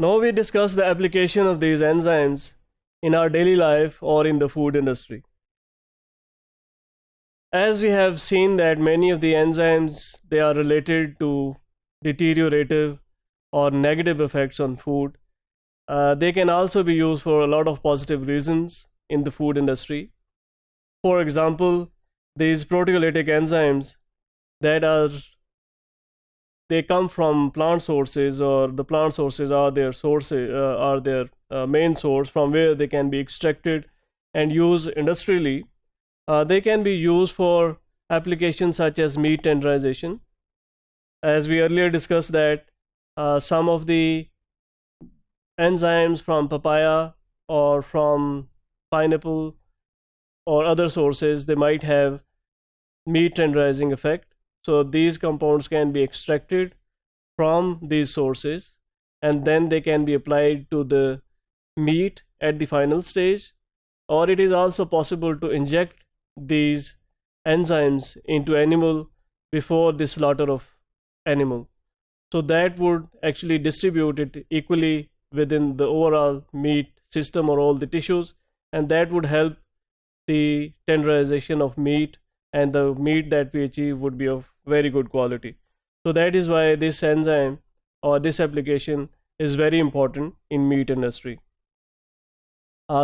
Now we discuss the application of these enzymes in our daily life or in the food industry. As we have seen that many of the enzymes, they are related to deteriorative or negative effects on food. They can also be used for a lot of positive reasons in the food industry. For example, these proteolytic enzymes they come from plant sources, or the plant sources are their main source from where they can be extracted and used industrially. They can be used for applications such as meat tenderization. As we earlier discussed that some of the enzymes from papaya or from pineapple or other sources, they might have meat tenderizing effect. So these compounds can be extracted from these sources and then they can be applied to the meat at the final stage, or it is also possible to inject these enzymes into animal before the slaughter of animal. So that would actually distribute it equally within the overall meat system or all the tissues, and that would help the tenderization of meat, and the meat that we achieve would be of very good quality. So that is why this enzyme or this application is very important in meat industry.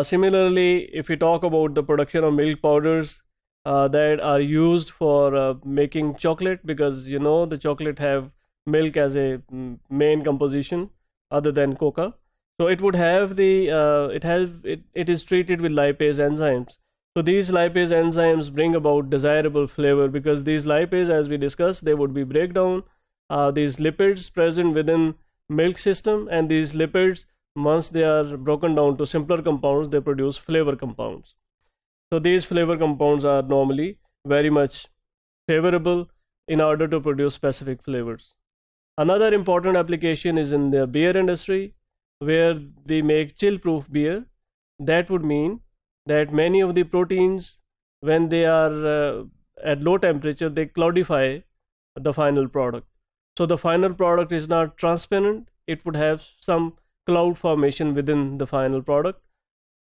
Similarly, if we talk about the production of milk powders that are used for making chocolate, because the chocolate have milk as a main composition other than cocoa, so it would have it is treated with lipase enzymes. So these lipase enzymes bring about desirable flavor, because these lipase, as we discussed, they would be break down these lipids present within milk system, and these lipids, once they are broken down to simpler compounds, they produce flavor compounds. So these flavor compounds are normally very much favorable in order to produce specific flavors. Another important application is in the beer industry, where we make chill-proof beer. That would mean that many of the proteins, when they are at low temperature, they cloudify the final product. So the final product is not transparent, it would have some cloud formation within the final product,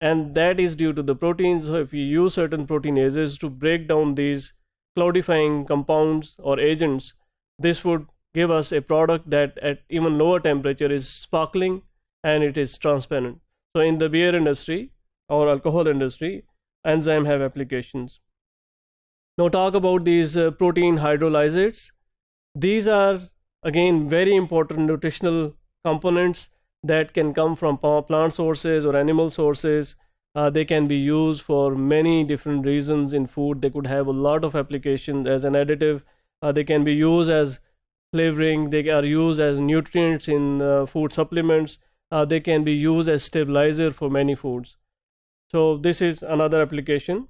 and that is due to the proteins. So if you use certain proteases to break down these cloudifying compounds or agents, this would give us a product that at even lower temperature is sparkling and it is transparent. So in the beer industry or alcohol industry, enzyme have applications. Now talk about these protein hydrolysates. These are again very important nutritional components that can come from plant sources or animal sources. They can be used for many different reasons in food. They could have a lot of applications as an additive. They can be used as flavoring. They are used as nutrients in food supplements. They can be used as stabilizer for many foods. So this is another application.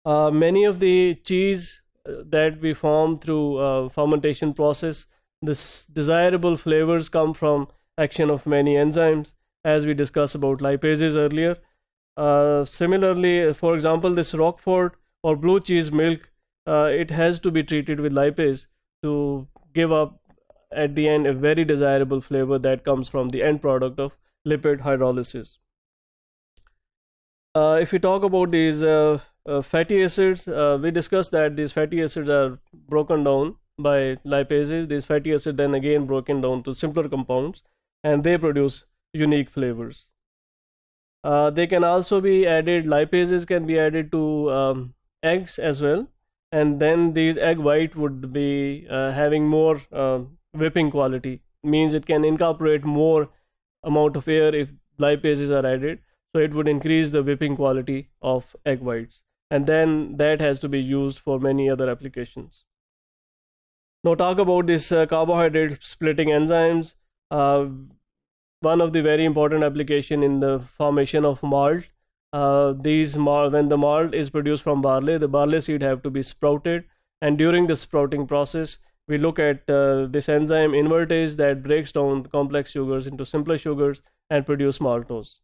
Many of the cheese that we form through fermentation process, this desirable flavors come from action of many enzymes, as we discussed about lipases earlier. Similarly, for example, this Roquefort or blue cheese milk, it has to be treated with lipase to give up at the end a very desirable flavor that comes from the end product of lipid hydrolysis. If we talk about these fatty acids, we discussed that these fatty acids are broken down by lipases. These fatty acids then again broken down to simpler compounds, and they produce unique flavors. They can also be added, lipases can be added to eggs as well, and then these egg white would be having more whipping quality, means it can incorporate more amount of air if lipases are added, so it would increase the whipping quality of egg whites, and then that has to be used for many other applications. Now talk about this carbohydrate splitting enzymes. One of the very important application in the formation of malt. When the malt is produced from barley, the barley seed have to be sprouted, and during the sprouting process, we look at this enzyme invertase that breaks down complex sugars into simpler sugars and produce maltose.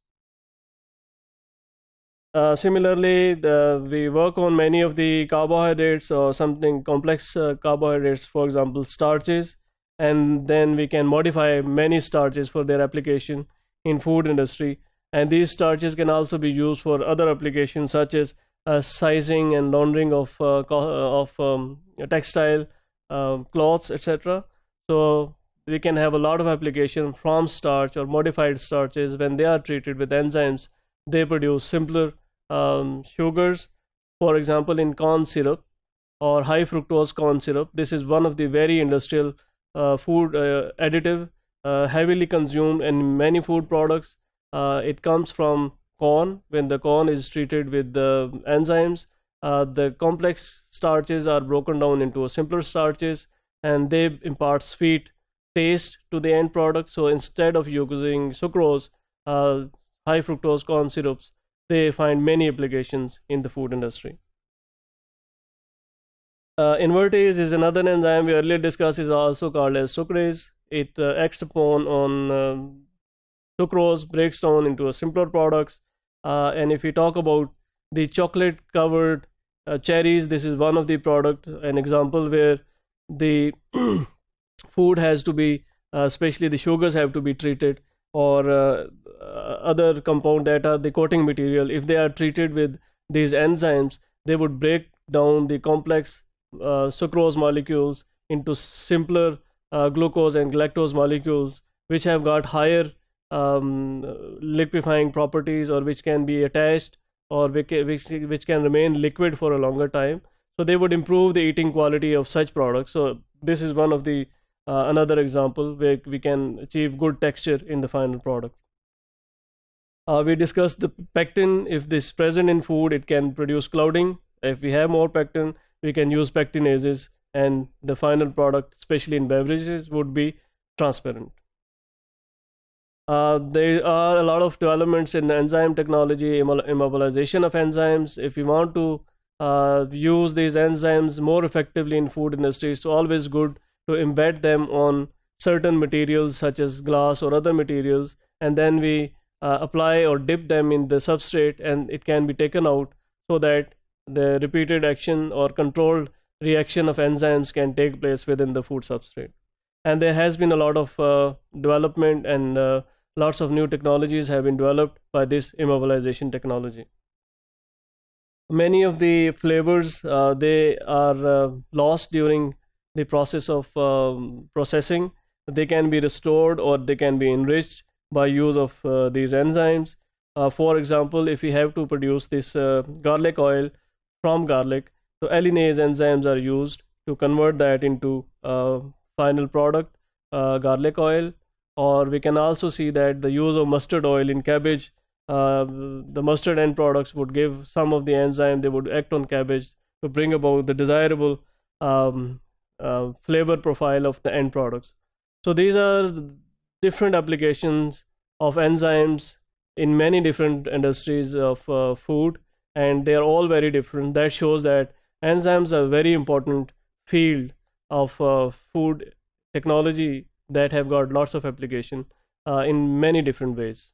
Similarly, we work on many of the carbohydrates or something complex carbohydrates, for example, starches. and then we can modify many starches for their application in food industry. And these starches can also be used for other applications such as sizing and laundering of textile cloths, etc. So we can have a lot of application from starch or modified starches. When they are treated with enzymes, they produce simpler sugars. For example, in corn syrup or high fructose corn syrup, this is one of the very industrial food additive, heavily consumed in many food products. It comes from corn. When the corn is treated with the enzymes, the complex starches are broken down into simpler starches, and they impart sweet taste to the end product. So instead of using sucrose, high fructose corn syrups, they find many applications in the food industry. Invertase is another enzyme we earlier discussed, is also called as sucrase. It acts upon on sucrose, breaks down into a simpler products. And if we talk about the chocolate covered cherries, this is one of the product, an example where the food has to be, especially the sugars have to be treated, or other compound that are the coating material. If they are treated with these enzymes, they would break down the complex sucrose molecules into simpler glucose and galactose molecules, which have got higher liquefying properties, or which can be attached, or which can remain liquid for a longer time. So they would improve the eating quality of such products. So this is one of the another example where we can achieve good texture in the final product. We discussed the pectin. If this is present in food, it can produce clouding. If we have more pectin, we can use pectinases, and the final product, especially in beverages, would be transparent. There are a lot of developments in enzyme technology, immobilization of enzymes. If we want to use these enzymes more effectively in food industry, it's always good to embed them on certain materials such as glass or other materials, and then we apply or dip them in the substrate, and it can be taken out so that the repeated action or controlled reaction of enzymes can take place within the food substrate. And there has been a lot of development, and lots of new technologies have been developed by this immobilization technology. Many of the flavors, they are lost during the process of processing. They can be restored or they can be enriched by use of these enzymes. For example, if we have to produce this garlic oil from garlic, so alliinase enzymes are used to convert that into final product, garlic oil. Or we can also see that the use of mustard oil in cabbage, the mustard end products would give some of the enzyme, they would act on cabbage to bring about the desirable flavor profile of the end products. So these are different applications of enzymes in many different industries of food, and they are all very different. That shows that enzymes are a very important field of food technology that have got lots of application in many different ways.